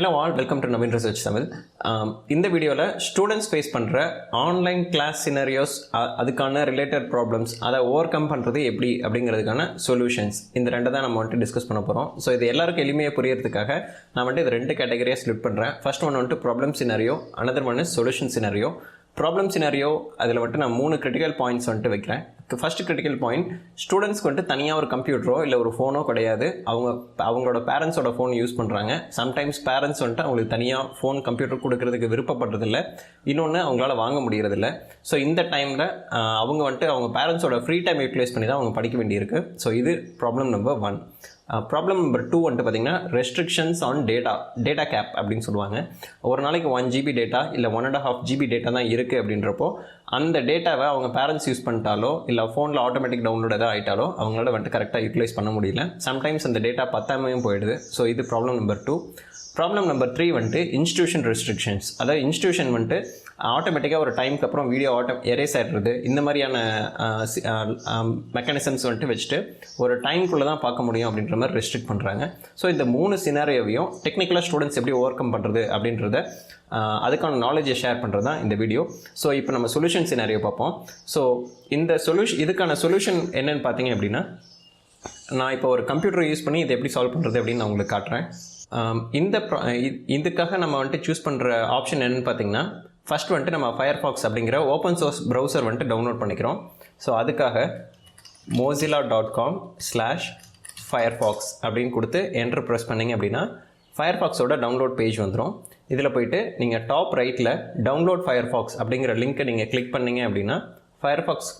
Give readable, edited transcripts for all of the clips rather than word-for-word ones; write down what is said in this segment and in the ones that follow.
Hello all, welcome to Naveen Research Tamil. இந்த வீடியோவில் students face பண்ணுற ஆன்லைன் கிளாஸ் சினரியோஸ் அதுக்கான ரிலேட்டட் ப்ராப்ளம்ஸ் அதை ஓவர் கம் பண்ணுறது எப்படி அப்படிங்கிறதுக்கான சொல்யூஷன்ஸ் இந்த ரெண்டு தான் நம்ம வந்துட்டு டிஸ்கஸ் பண்ண போகிறோம். ஸோ இது எல்லாருக்கும் எளிமையாக புரியறதுக்காக நான் வந்துட்டு இது ரெண்டு கேட்டகரியாக ஸ்ப்ளிட் பண்ணுறேன். ஃபர்ஸ்ட் ஒன் வந்துட்டு problem scenario, another one is solution scenario. Problem scenario அதில் வந்துட்டு நான் 3 கிரிட்டிக்கல் பாயிண்ட்ஸ் வந்துட்டு வைக்கிறேன். ஃபர்ஸ்ட் கிரிட்டிக்கல் பாயிண்ட், ஸ்டூடெண்ட்ஸ்க்கு வந்துட்டு தனியாக ஒரு கம்ப்யூட்டரோ இல்லை ஒரு ஃபோனோ கிடையாது. அவங்களோட பேரண்ட்ஸோட ஃபோன் யூஸ் பண்ணுறாங்க. சம்டைம்ஸ் பேரண்ட்ஸ் வந்துட்டு அவங்களுக்கு தனியாக ஃபோன் கம்ப்யூட்டர் கொடுக்கறதுக்கு விருப்பப்படுறதில்ல, இன்னொன்று அவங்களால வாங்க முடியறதில்ல. ஸோ இந்த டைமில் அவங்க வந்துட்டு அவங்க பேரண்ட்ஸோட ஃப்ரீ டைம் யூட்டிலைஸ் பண்ணி தான் அவங்க படிக்க வேண்டியிருக்கு. ஸோ இது ப்ராப்ளம் நம்பர் 1. ப்ராப்ளம் நம்பர் 2 வந்துட்டு பார்த்திங்கன்னா ரெஸ்ட்ரிக்ஷன்ஸ் ஆன் டேட்டா கேப் அப்படின்னு சொல்லுவாங்க. ஒரு நாளைக்கு 1 GB டேட்டா இல்லை 1.5 GB டேட்டா தான் இருக்குது அப்படின்றப்போ அந்த டேட்டாவை அவங்க பேரண்ட்ஸ் யூஸ் பண்ணிட்டாலோ இல்லை ஃபோனில் ஆட்டோமேட்டிக் டவுன்லோட் எதாவது ஆகிட்டாலோ அவங்களால வந்துட்டு கரெக்டாக யூட்டிலைஸ் பண்ண முடியல. சம்டைம்ஸ் அந்த டேட்டா பத்தாமையும் போயிடுது. ஸோ இது ப்ராப்ளம் நம்பர் 2. ப்ராப்ளம் நம்பர் 3 வந்துட்டு இன்ஸ்டியூஷன் ரெஸ்ட்ரிக்ஷன்ஸ். அதாவது இன்ஸ்டியூஷன் வந்துட்டு ஆட்டோமேட்டிக்காக ஒரு டைமுக்கு அப்புறம் வீடியோ எரேஸ் ஆகிடுறது, இந்த மாதிரியான மெக்கானிசம்ஸ் வந்துட்டு வச்சுட்டு ஒரு டைம்குள்ளே தான் பார்க்க முடியும் அப்படின்ற மாதிரி ரெஸ்ட்ரிக்ட் பண்ணுறாங்க. ஸோ இந்த 3 சினாரியோவையும் டெக்னிக்கலாக ஸ்டூடெண்ட்ஸ் எப்படி ஓவர் கம் பண்ணுறது அப்படின்றத அதுக்கான நாலேஜை ஷேர் பண்ணுறது தான் இந்த வீடியோ. ஸோ இப்போ நம்ம சொல்யூஷன் சினாரியோ பார்ப்போம். ஸோ இந்த இதுக்கான சொல்யூஷன் என்னென்னு பார்த்தீங்க அப்படின்னா, நான் இப்போ ஒரு கம்ப்யூட்டர் யூஸ் பண்ணி இதை எப்படி சால்வ் பண்ணுறது அப்படின்னு நான் உங்களுக்கு காட்டுறேன். இதுக்காக நம்ம வந்துட்டு சூஸ் பண்ணுற ஆப்ஷன் என்னென்னு பார்த்தீங்கன்னா, ஃபஸ்ட் வந்துட்டு நம்ம ஃபயர்ஃபாக்ஸ் அப்படிங்கிற ஓப்பன் சோர்ஸ் ப்ரௌசர் வந்துட்டு டவுன்லோட் பண்ணிக்கிறோம். ஸோ அதுக்காக mozilla.com/firefox அப்படின்னு கொடுத்து என்டர் ப்ரெஸ் பண்ணிங்க அப்படின்னா ஃபயர்ஃபாக்ஸோட டவுன்லோட் பேஜ் வந்துடும். இதில் போய்ட்டு நீங்கள் டாப் ரைட்டில் டவுன்லோட் ஃபயர்ஃபாக்ஸ் அப்படிங்கிற லிங்க்கை நீங்கள் கிளிக் பண்ணிங்க அப்படின்னா ஃபயர்ஃபாக்ஸ்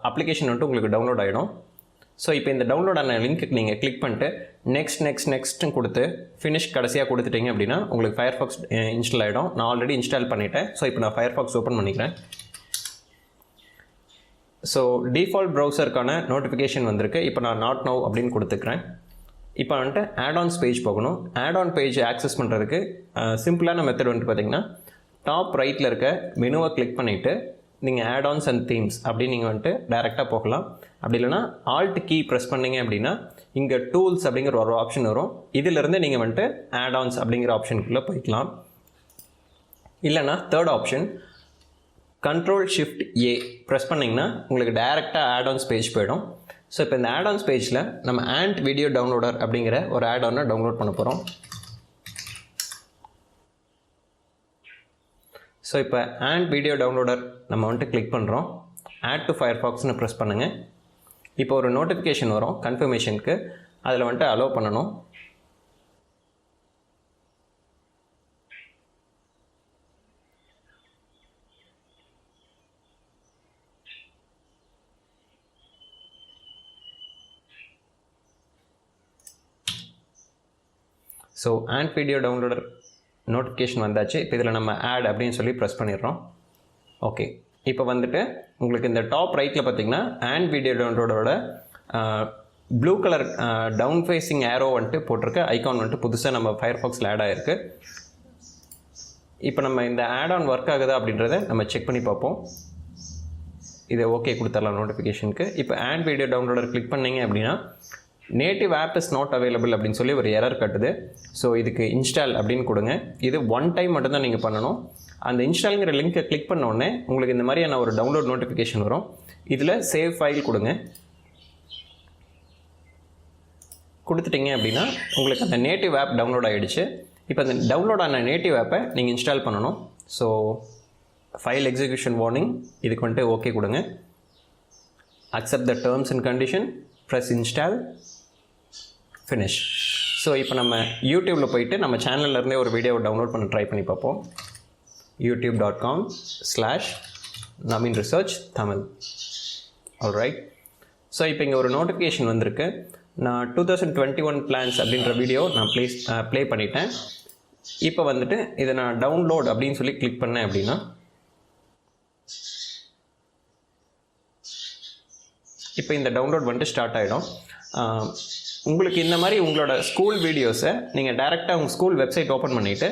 அப்ளிகேஷன் வந்துட்டு உங்களுக்கு டவுன்லோட் ஆகிடும். ஸோ இப்போ இந்த டவுன்லோட் ஆன லிங்க்கு நீங்கள் கிளிக் பண்ணிட்டு நெக்ஸ்ட்னு கொடுத்து ஃபினிஷ் கடைசியாக கொடுத்துட்டீங்க அப்படின்னா உங்களுக்கு ஃபயர்ஃபாக்ஸ் இன்ஸ்டால் ஆகிடும். நான் ஆல்ரெடி இன்ஸ்டால் பண்ணிட்டேன். ஸோ இப்போ நான் ஃபயர்ஃபாக்ஸ் ஓப்பன் பண்ணிக்கிறேன். ஸோ டிஃபால்ட் ப்ரௌசருக்கான நோட்டிஃபிகேஷன் வந்திருக்கு. இப்போ நான் நாட் நவ் அப்படின்னு கொடுத்துக்கிறேன். இப்போ வந்துட்டு ஆட்-ஆன்ஸ் பேஜ் போகணும். ஆட்-ஆன் பேஜ் ஆக்சஸ் பண்ணுறதுக்கு சிம்பிளான மெத்தட் வந்துட்டு பார்த்திங்கன்னா, டாப் ரைட்டில் இருக்க மெனுவை கிளிக் பண்ணிவிட்டு நீங்கள் ஆட்-ஆன்ஸ் அண்ட் தீம்ஸ் அப்படின்னு நீங்கள் வந்துட்டு டைரெக்டாக போகலாம். அப்படி இல்லைனா ஆல்ட் கீ ப்ரெஸ் பண்ணிங்க அப்படின்னா இங்கே டூல்ஸ் அப்படிங்கிற ஒரு ஆப்ஷன் வரும். இதிலிருந்து நீங்கள் வந்துட்டு ஆட்-ஆன்ஸ் அப்படிங்கிற ஆப்ஷனுக்குள்ளே போய்க்கலாம். இல்லைனா தேர்ட் ஆப்ஷன் Ctrl+Shift+A ப்ரெஸ் பண்ணிங்கன்னா உங்களுக்கு டைரெக்டாக ஆட்-ஆன்ஸ் பேஜ் போயிடும். ஸோ இப்போ இந்த ஆட்-ஆன்ஸ் பேஜில் நம்ம ஆண்ட் வீடியோ டவுன்லோடர் அப்படிங்கிற ஒரு ஆட்-ஆனை டவுன்லோட் பண்ண போகிறோம். ஸோ இப்போ ஆண்ட் வீடியோ டவுன்லோடர் நம்ம வந்துட்டு கிளிக் பண்ணுறோம். ஆட் டு ஃபயர்ஃபாக்ஸ்னு ப்ரெஸ் பண்ணுங்கள். இப்போ ஒரு நோட்டிஃபிகேஷன் வரும் கன்ஃபர்மேஷனுக்கு, அதில் வந்துட்டு அலோவ் பண்ணணும். So and video downloader notification வந்தாச்சு. இப்போ இதில் நம்ம ஆட் அப்படின்னு சொல்லி ப்ரெஸ் பண்ணிடுறோம். ஓகே, இப்போ வந்துட்டு உங்களுக்கு இந்த டாப் ரைட்டில் பார்த்தீங்கன்னா ஆண்ட் வீடியோ டவுன்லோடோட blue colour down facing arrow வந்துட்டு போட்டிருக்க ஐக்கான் வந்துட்டு புதுசாக நம்ம ஃபயர்ஃபாக்ஸில் ஆட் ஆகிருக்கு. இப்போ நம்ம இந்த ஆட் ஆன் ஒர்க் ஆகுதா அப்படின்றத நம்ம செக் பண்ணி பார்ப்போம். இதை ஓகே கொடுத்துடலாம் நோட்டிஃபிகேஷனுக்கு. இப்போ ஆண்ட் வீடியோ டவுன்லோடர் கிளிக் பண்ணிங்க அப்படின்னா native app is not available அப்படின்னு சொல்லி ஒரு எரர் கட்டுது. ஸோ இதுக்கு இன்ஸ்டால் அப்படின்னு கொடுங்க. இது 1 டைம் மட்டும்தான் நீங்கள் பண்ணணும். அந்த இன்ஸ்டாலுங்கிற லிங்க்கை கிளிக் பண்ண உடனே உங்களுக்கு இந்த மாதிரியான ஒரு டவுன்லோட் நோட்டிஃபிகேஷன் வரும். இதில் சேவ் ஃபைல் கொடுங்க. கொடுத்துட்டிங்க அப்படின்னா உங்களுக்கு அந்த நேட்டிவ் ஆப் டவுன்லோட் ஆகிடுச்சு. இப்போ அந்த டவுன்லோட் ஆன நேட்டிவ் ஆப்பை நீங்கள் இன்ஸ்டால் பண்ணணும். ஸோ ஃபைல் எக்ஸிக்யூஷன் வார்னிங் இதுக்கு வந்துட்டு ஓகே கொடுங்க. Accept the terms and condition, press install, finish. So இப்போ நம்ம யூடியூப்பில் போயிட்டு நம்ம சேனல்லேருந்தே ஒரு வீடியோவை டவுன்லோட் பண்ண ட்ரை பண்ணி பார்ப்போம். youtube.com/Naveen Research Tamil. Alright. So இப்போ இங்கே ஒரு நோட்டிஃபிகேஷன் வந்திருக்கு. நான் 2021 பிளான்ஸ் அப்படின்ற வீடியோ நான் ப்ளே பண்ணிட்டேன். இப்போ வந்துட்டு இதை நான் டவுன்லோட் அப்படின்னு சொல்லி கிளிக் பண்ணேன் அப்படின்னா இப்போ இந்த டவுன்லோட் வந்துட்டு ஸ்டார்ட் ஆகிடும். உங்களுக்கு இந்த மாதிரி உங்களோட ஸ்கூல் வீடியோஸை நீங்கள் டைரெக்டாக உங்கள் ஸ்கூல் வெப்சைட் ஓப்பன் பண்ணிவிட்டு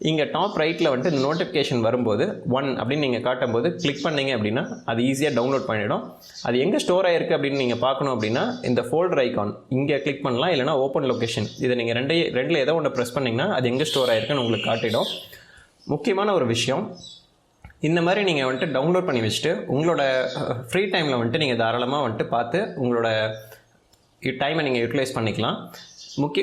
இங்கே டாப் ரைட்டில் வந்துட்டு இந்த நோட்டிஃபிகேஷன் வரும்போது 1 அப்படின்னு நீங்கள் காட்டும்போது கிளிக் பண்ணீங்க அப்படின்னா அது ஈஸியாக டவுன்லோட் பண்ணிடும். அது எங்கே ஸ்டோர் ஆகிருக்கு அப்படின்னு நீங்கள் பார்க்கணும் அப்படின்னா இந்த ஃபோல்டர் ஐக்கான் இங்கே கிளிக் பண்ணலாம், இல்லைனா ஓப்பன் லொக்கேஷன் இதை நீங்கள் ரெண்டில் ஏதோ ஒன்று ப்ரெஸ் பண்ணிங்கன்னா அது எங்கே ஸ்டோர் ஆகிருக்குன்னு உங்களுக்கு காட்டிடும். முக்கியமான ஒரு விஷயம், இந்த மாதிரி நீங்கள் வந்துட்டு டவுன்லோட் பண்ணி வச்சுட்டு உங்களோட ஃப்ரீ டைமில் வந்துட்டு நீங்கள் தாராளமாக வந்துட்டு பார்த்து உங்களோட டைமை நீங்கள் யூட்டிலைஸ் பண்ணிக்கலாம்.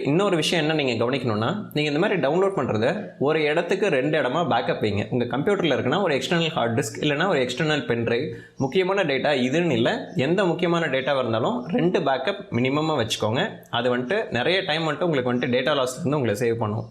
இன்னொரு விஷயம் என்ன நீங்கள் கவனிக்கணும்னா, நீங்கள் இந்த மாதிரி டவுன்லோட் பண்ணுறத ஒரு இடத்துக்கு 2 இடமா பேக்கப் வைங்க. உங்கள் கம்ப்யூட்டரில் இருக்குன்னா ஒரு எக்ஸ்டர்னல் ஹார்ட் டிஸ்க் இல்லைனா ஒரு எக்ஸ்டர்னல் பென்ட்ரைவ். முக்கியமான டேட்டா இதுன்னு இல்லை, எந்த முக்கியமான டேட்டாவாக இருந்தாலும் 2 பேக்கப் மினிமமாக வச்சுக்கோங்க. அது வந்துட்டு நிறைய டைம் வந்துட்டு உங்களுக்கு வந்துட்டு டேட்டா லாஸ்லேருந்து உங்களை சேவ் பண்ணும்.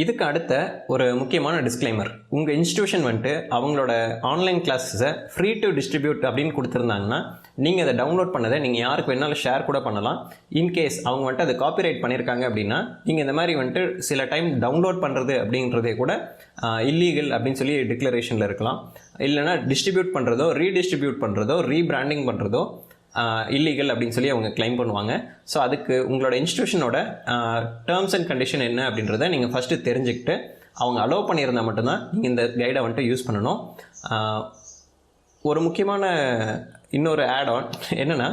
இதுக்கு அடுத்த ஒரு முக்கியமான டிஸ்க்ளைமர், உங்கள் இன்ஸ்டியூஷன் வந்துட்டு அவங்களோட ஆன்லைன் கிளாஸஸை ஃப்ரீ டு டிஸ்ட்ரிபியூட் அப்படின்னு கொடுத்துருந்தாங்கன்னா நீங்கள் அதை டவுன்லோட் பண்ணதை நீங்கள் யாருக்கு வேணாலும் ஷேர் கூட பண்ணலாம். இன்கேஸ் அவங்க வந்துட்டு அதை காப்பிரைட் பண்ணியிருக்காங்க அப்படின்னா நீங்கள் இந்த மாதிரி வந்துட்டு சில டைம் டவுன்லோட் பண்ணுறது அப்படின்றதே கூட இல்லீகல் அப்படின்னு சொல்லி டிக்ளரேஷனில் இருக்கலாம். இல்லைனா டிஸ்ட்ரிபியூட் பண்ணுறதோ ரீடிஸ்ட்ரிபியூட் பண்ணுறதோ ரீபிராண்டிங் பண்ணுறதோ இல்லீகல் அப்படின்னு சொல்லி அவங்க கிளைம் பண்ணுவாங்க. ஸோ அதுக்கு உங்களோட இன்ஸ்டியூஷனோட டேர்ம்ஸ் அண்ட் கண்டிஷன் என்ன அப்படின்றத நீங்கள் ஃபஸ்ட்டு தெரிஞ்சுக்கிட்டு அவங்க அலோவ் பண்ணியிருந்தால் மட்டும்தான் நீங்கள் இந்த கைடை வந்துட்டு யூஸ் பண்ணணும். ஒரு முக்கியமான இன்னொரு ஆட் ஆன் என்னென்னா,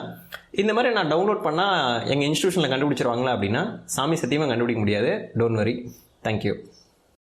இந்த மாதிரி நான் டவுன்லோட் பண்ணால் எங்கள் இன்ஸ்டியூஷனில் கண்டுபிடிச்சிருவாங்களா அப்படின்னா சாமி சத்தியமாக கண்டுபிடிக்க முடியாது. Don't worry. தேங்க்யூ.